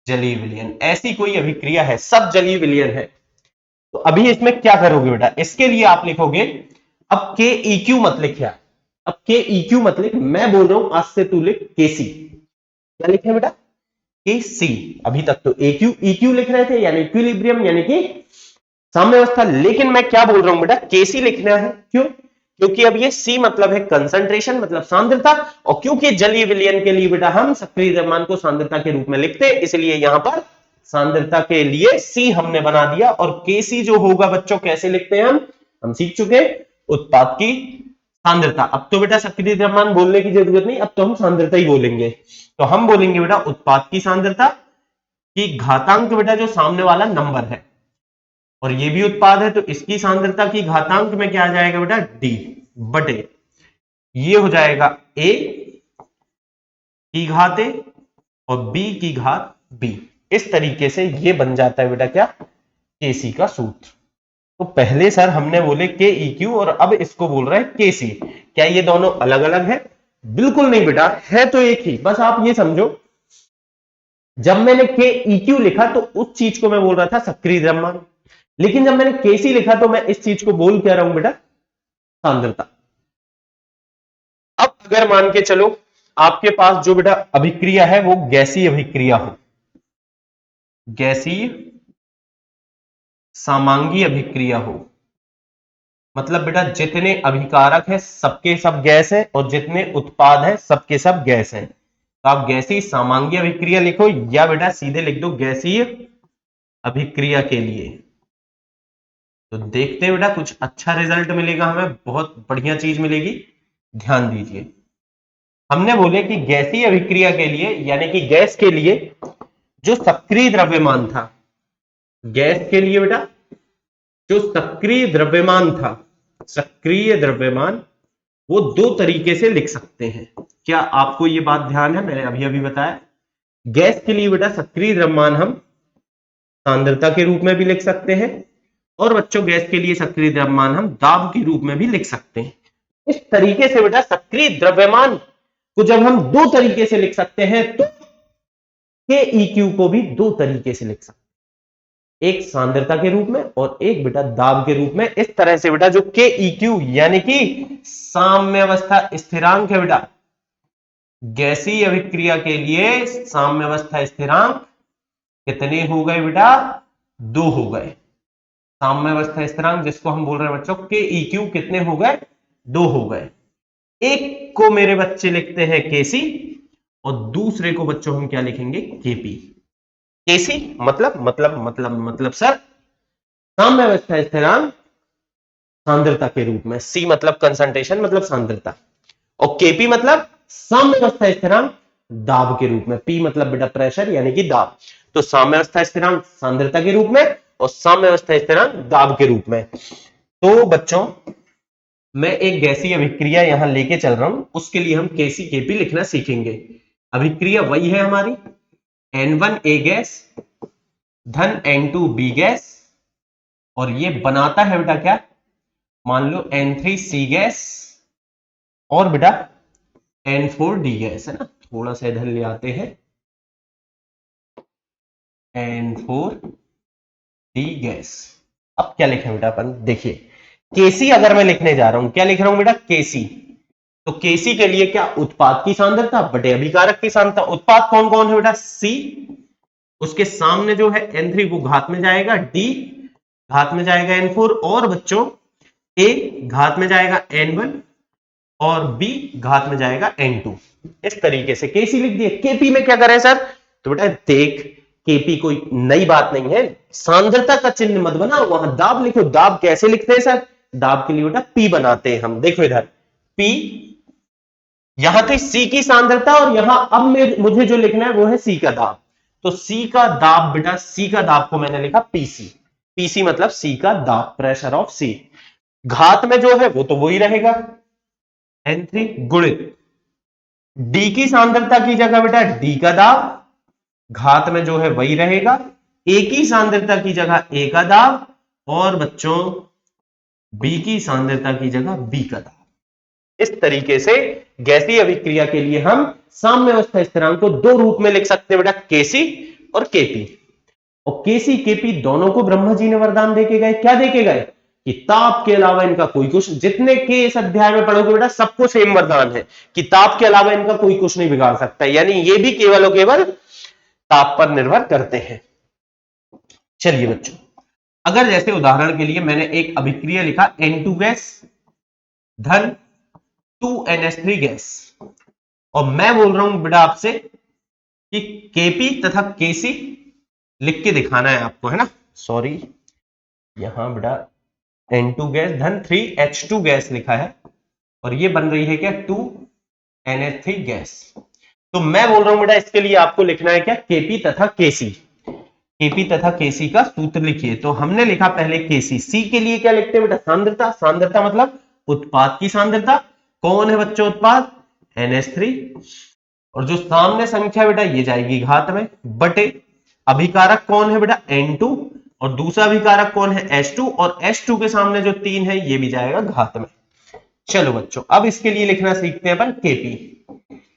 [SPEAKER 1] जलीय विलयन। ऐसी कोई अभिक्रिया है, सब जलीय विलयन है। तो अभी इसमें क्या करोगे बेटा, इसके लिए आप लिखोगे, अब के ई क्यू मत लिखिए, अब के ई क्यू मत लिख, मैं बोल रहा हूं आज से तू लिख के सी। क्या लिखे बेटा के सी। अभी तक तो ए क्यू ई क्यू लिख रहे थे, यानी इक्विलिब्रियम यानी कि साम्यावस्था, लेकिन मैं क्या बोल रहा हूं बेटा के सी लिखना है। क्यों? क्योंकि अब ये सी मतलब है कंसंट्रेशन मतलब सांद्रता, और क्योंकि जलीय विलयन के लिए बेटा हम सक्रिय द्रव्यमान को सांद्रता के रूप में लिखते हैं, इसलिए यहां पर सांद्रता के लिए सी हमने बना दिया। और केसी जो होगा बच्चों कैसे लिखते हैं हम सीख चुके, उत्पाद की सांद्रता। अब तो बेटा सक्रिय द्रव्यमान बोलने की जरूरत नहीं, अब तो हम सांद्रता ही बोलेंगे। तो हम बोलेंगे बेटा उत्पाद की सांद्रता की घातांक बेटा जो सामने वाला नंबर है, और ये भी उत्पाद है तो इसकी सांद्रता की घातांक में क्या आ जाएगा बेटा डी बटे, ये हो जाएगा ए की घात ए और बी की घात बी। इस तरीके से ये बन जाता है बेटा क्या केसी का सूत्र। तो पहले सर हमने बोले के ई क्यू और अब इसको बोल रहे हैं के सी। क्या ये दोनों अलग अलग है? बिल्कुल नहीं बेटा, है तो एक ही। बस आप ये समझो, जब मैंने के ई क्यू लिखा तो उस चीज को मैं बोल रहा था सक्रिय द्रव्यमान, लेकिन जब मैंने केसी लिखा तो मैं इस चीज को बोल क्या रहा हूं बेटा सांद्रता। अब अगर मान के चलो आपके पास जो बेटा अभिक्रिया है वो गैसीय अभिक्रिया हो, गैसीय समांगी अभिक्रिया हो, मतलब बेटा जितने अभिकारक है सबके सब गैस है और जितने उत्पाद है सबके सब गैस है। तो आप गैसीय समांगी अभिक्रिया लिखो या बेटा सीधे लिख दो गैसीय अभिक्रिया के लिए। तो देखते हैं बेटा कुछ अच्छा रिजल्ट मिलेगा हमें, बहुत बढ़िया चीज मिलेगी। ध्यान दीजिए, हमने बोले कि गैसीय अभिक्रिया के लिए यानी कि गैस के लिए जो सक्रिय द्रव्यमान था, गैस के लिए बेटा जो सक्रिय द्रव्यमान था, सक्रिय द्रव्यमान वो दो तरीके से लिख सकते हैं। क्या आपको ये बात ध्यान है? मैंने अभी अभी बताया गैस के लिए बेटा सक्रिय द्रव्यमान हम सांद्रता के रूप में भी लिख सकते हैं, और बच्चों गैस के लिए सक्रिय द्रव्यमान हम दाब के रूप में भी लिख सकते हैं। इस तरीके से बेटा सक्रिय द्रव्यमान को जब हम दो तरीके से लिख सकते हैं तो के ई क्यू को भी दो तरीके से लिख सकते हैं, एक सांद्रता के रूप में और एक बेटा दाब के रूप में। इस तरह से बेटा जो के ई क्यू यानी कि साम्यावस्था स्थिरांक है बेटा, गैसीय अभिक्रिया के लिए साम्यावस्था स्थिरांक कितने हो गए बेटा? दो हो गए। साम्यावस्था स्थिरांक जिसको हम बोल रहे हैं बच्चों के ई क्यू कितने हो गए? दो हो गए। एक को मेरे बच्चे लिखते हैं केसी और दूसरे को बच्चों हम क्या लिखेंगे केपी। केसी मतलब सर साम्यावस्था स्थिरांक सांद्रता के रूप में, सी मतलब कंसंट्रेशन मतलब सांद्रता, और केपी मतलब साम्यावस्था स्थिरांक दाब के रूप में, पी मतलब बेटा प्रेशर यानी कि दाब। तो साम्यावस्था स्थिरांक सांद्रता के रूप में और साम्यावस्था स्थिरांक दाब के रूप में। तो बच्चों मैं एक गैसीय अभिक्रिया यहां लेके चल रहा हूं, उसके लिए हम केसी केपी लिखना सीखेंगे। अभिक्रिया वही है हमारी N1 A गैस धन N2 B गैस, और ये बनाता है बेटा क्या, मान लो N3 C गैस और बेटा N4 D गैस, है ना। थोड़ा सा इधर ले आते हैं, N4 D गैस। अब क्या लिखें बेटा अपन, देखिए केसी अगर मैं लिखने जा रहा हूं, क्या लिख रहा हूं बेटा केसी, तो केसी के लिए क्या उत्पाद की सांद्रता बटे अभिकारक की सांद्रता। उत्पाद कौन कौन है बेटा? सी, उसके सामने जो है N3 वो घात में जाएगा, डी घात में जाएगा N4, और बच्चों ए घात में जाएगा N1 और बी घात में जाएगा N2। इस तरीके से केसी लिख दिए। केपी में क्या करें सर? तो बेटा देख केपी कोई नई बात नहीं है, सांद्रता का चिन्ह मत बना, वहां दाब लिखो। दाब कैसे लिखते हैं सर? दाब के लिए बेटा पी बनाते हैं हम। देखो इधर पी, यहां थी सी की सांद्रता और यहां अब मुझे जो लिखना है वो है सी का दाब। तो सी का दाब बेटा, सी का दाब को मैंने लिखा पीसी। पीसी मतलब सी का दाब, प्रेशर ऑफ सी। घात में जो है वो तो वही रहेगा, N3 गुणित डी की सांद्रता की जगह बेटा डी का दाब, घात में जो है वही रहेगा, ए की सांद्रता की जगह ए का दाब, और बच्चों बी की सांद्रता की जगह बी का दाब। इस तरीके से गैसीय अभिक्रिया के लिए हम साम्य अवस्था स्थिरांक को दो रूप में लिख सकते हैं बेटा, केसी और केपी। और केसी केपी दोनों को ब्रह्मा जी ने वरदान देके गए। क्या देके गए? कि ताप के अलावा इनका कोई कुछ, जितने के इस अध्याय में पढ़ोगे बेटा सबको सेम वरदान है कि ताप के अलावा इनका कोई कुछ नहीं बिगाड़ सकता, यानी ये भी केवल और केवल ताप पर निर्भर करते हैं। चलिए बच्चों, अगर जैसे उदाहरण के लिए मैंने एक अभिक्रिया लिखा N2 गैस धन 2NH3 गैस, और मैं बोल रहा हूं बेटा आपसे कि केपी तथा केसी लिख के दिखाना है आपको, है ना। सॉरी, यहां बेटा N2 गैस धन 3H2 गैस लिखा है, और ये बन रही है क्या 2NH3 गैस। तो मैं बोल रहा हूं बेटा इसके लिए आपको लिखना है क्या, केपी तथा केसी। केपी तथा केसी का सूत्र लिखिए। तो हमने लिखा पहले केसी। सी के लिए क्या लिखते हैं बेटा, सांद्रता। सांद्रता मतलब उत्पाद की सांद्रता। कौन है बच्चों उत्पाद? NH3। और जो सामने संख्या बेटा ये जाएगी घात में, बटे अभिकारक कौन है बेटा N2, और दूसरा अभिकारक कौन है H2, और H2 के सामने जो 3 है ये भी जाएगा घात में। चलो बच्चों, अब इसके लिए लिखना सीखते हैं अपन केपी।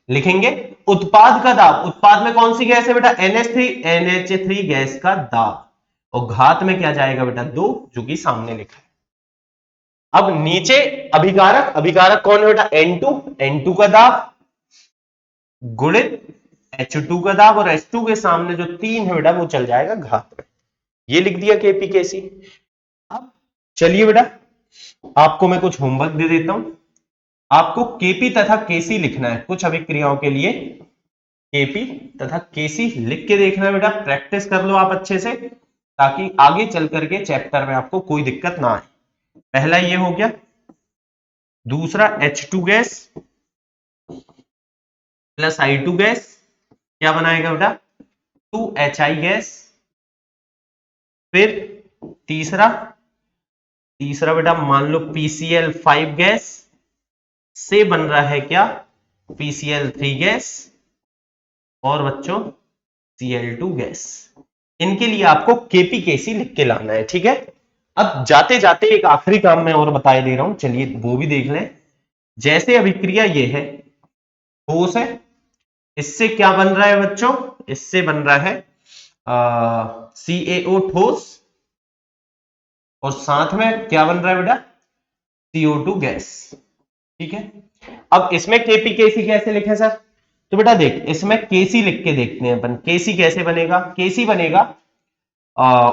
[SPEAKER 1] लिखेंगे उत्पाद का दाब। उत्पाद में कौन सी गैस है बेटा, NH3 गैस का दाब, और घात में क्या जाएगा बेटा 2, जो कि सामने लिखा है। अब नीचे अभिकारक। अभिकारक कौन है बेटा N2 का दाब गुणित H2 का दाब, और H2 के सामने जो 3 है बेटा वो चल जाएगा घात में। ये लिख दिया केपी केसी। अब चलिए बेटा आपको मैं कुछ होमवर्क दे देता हूं। आपको केपी तथा केसी लिखना है कुछ अभिक्रियाओं के लिए। केपी तथा केसी लिख के देखना है बेटा, प्रैक्टिस कर लो आप अच्छे से, ताकि आगे चल करके चैप्टर में आपको कोई दिक्कत ना आए। पहला ये हो गया। दूसरा H2 gas plus I2 gas क्या बनाएगा बेटा 2HI गैस। फिर तीसरा बेटा मान लो PCl5 गैस से बन रहा है क्या PCl3 गैस, और बच्चों Cl2 गैस। इनके लिए आपको केपी केसी लिख के लाना है, ठीक है। अब जाते जाते एक आखिरी काम मैं और बताए दे रहा हूं, चलिए वो भी देख लें। जैसे अभिक्रिया ये है, ठोस है, इससे क्या बन रहा है बच्चों, इससे बन रहा है CaO ठोस, और साथ में क्या बन रहा है बेटा CO2 गैस, ठीक है। अब इसमें केपी केसी कैसे लिखे सर? तो बेटा देख, इसमें केसी लिख के देखते हैं अपन। केसी कैसे बनेगा? केसी बनेगा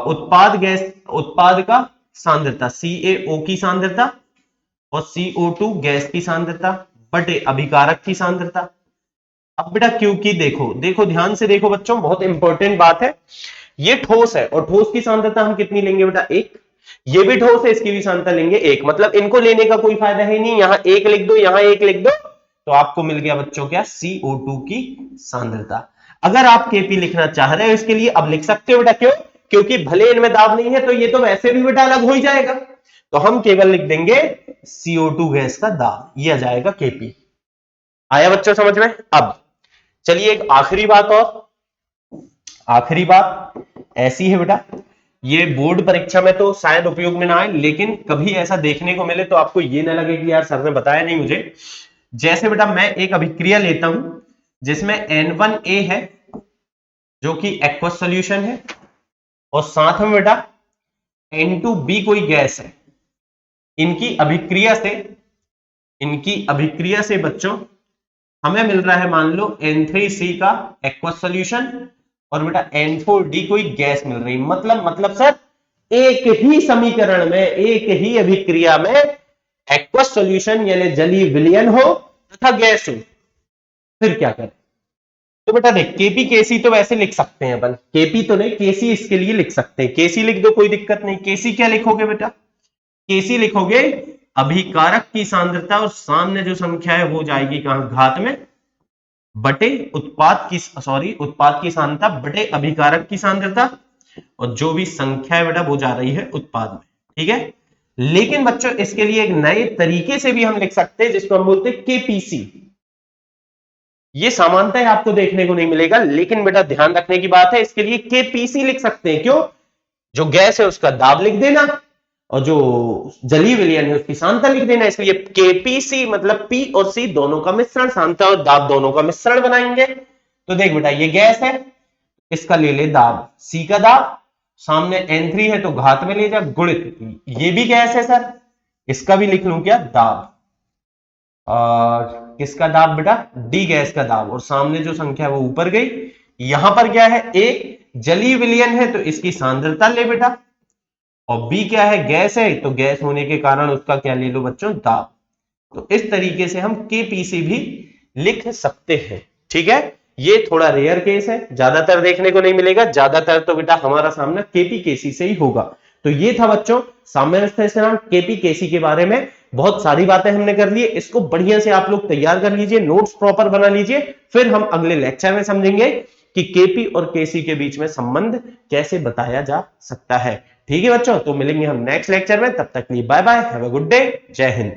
[SPEAKER 1] उत्पाद गैस, उत्पाद का सांद्रता CaO की सांद्रता और CO2 गैस की सांद्रता बटे अभिकारक की सांद्रता। अब बेटा क्योंकि देखो ध्यान से देखो बच्चों, बहुत इंपॉर्टेंट बात है। ये ठोस है और ठोस की सांद्रता हम कितनी लेंगे बेटा 1। ये भी ठोस है, इसकी भी सांद्रता लेंगे 1, मतलब इनको लेने का कोई फायदा है नहीं। यहां 1 लिख दो, यहां 1 लिख दो, तो आपको मिल गया बच्चों क्या CO2 की सांद्रता। अगर आप केपी लिखना चाह रहे हो इसके लिए अब लिख सकते हो बेटा, क्यों? क्योंकि भले इनमें दाब नहीं है तो ये तो वैसे भी बेटा अलग हो ही जाएगा, तो हम केवल लिख देंगे CO2 गैस का दाब, ये आ जाएगा केपी। आया बच्चों समझ में? अब चलिए एक आखिरी बात, और आखिरी बात ऐसी है बेटा, ये बोर्ड परीक्षा में तो शायद उपयोग में ना आए, लेकिन कभी ऐसा देखने को मिले तो आपको ये ना लगे कि यार सर ने बताया नहीं मुझे। जैसे बेटा मैं एक अभिक्रिया लेता हूं जिसमें N1A है जो कि एक्वस सॉल्यूशन है, और साथ में बेटा N2B कोई गैस है। इनकी अभिक्रिया से बच्चों हमें मिल रहा है मान लो N3C का एक्वस सॉल्यूशन, और बेटा N4D कोई गैस मिल रही। मतलब सर एक ही समीकरण में, एक ही अभिक्रिया में एक्वस सॉल्यूशन यानी जलीय विलयन हो तथा गैस हो, फिर क्या करें? तो बेटा देख, केपी केसी तो वैसे लिख सकते हैं अपन, केपी तो नहीं केसी इसके लिए लिख सकते हैं। केसी लिख दो, कोई दिक्कत नहीं। केसी क्या लिखोगे बेटा? केसी लिखोगे अभिकारक की सांद्रता, और सामने जो संख्या है वो जाएगी कहां घात में, बटे उत्पाद की सांद्रता बटे अभिकारक की सांद्रता, और जो भी संख्या है बेटा वो जा रही है उत्पाद में, ठीक है। लेकिन बच्चों इसके लिए एक नए तरीके से भी हम लिख सकते हैं जिसको हम बोलते हैं केपीसी। ये सामान्यतः आपको देखने को नहीं मिलेगा, लेकिन बेटा ध्यान रखने की बात है, इसके लिए केपीसी लिख सकते हैं। क्यों? जो गैस है उसका दाब लिख देना और जो जलीय विलयन है उसकी सांद्रता लिख देना, इसलिए केपीसी मतलब पी और सी दोनों का मिश्रण, सांद्रता और दाब दोनों का मिश्रण बनाएंगे। तो देख बेटा ये गैस है, इसका ले ले दाब, सी का दाब, सामने N3 है तो घात में ले जा गुणित, ये भी गैस है सर, इसका भी लिख लूं क्या दाब, और किसका दाब बेटा डी गैस का दाब, और सामने जो संख्या वो ऊपर गई। यहां पर क्या है ए जलीय विलयन है तो इसकी सांद्रता ले बेटा, और बी क्या है गैस है तो गैस होने के कारण उसका क्या ले लो बच्चों दाब। तो इस तरीके से हम केपीसी भी लिख सकते हैं, ठीक है। ये थोड़ा रेयर केस है, ज्यादातर देखने को नहीं मिलेगा, ज्यादातर तो बेटा हमारा सामना केपी केसी से ही होगा। तो ये था बच्चों साम्यावस्था स्थिरांक केपी केसी के बारे में, बहुत सारी बातें हमने कर ली। इसको बढ़िया से आप लोग तैयार कर लीजिए, नोट्स प्रॉपर बना लीजिए, फिर हम अगले लेक्चर में समझेंगे कि केपी और केसी के बीच में संबंध कैसे बताया जा सकता है। ठीक है बच्चों, तो मिलेंगे हम नेक्स्ट लेक्चर में, तब तक के लिए bye bye, have a good day, जय हिंद।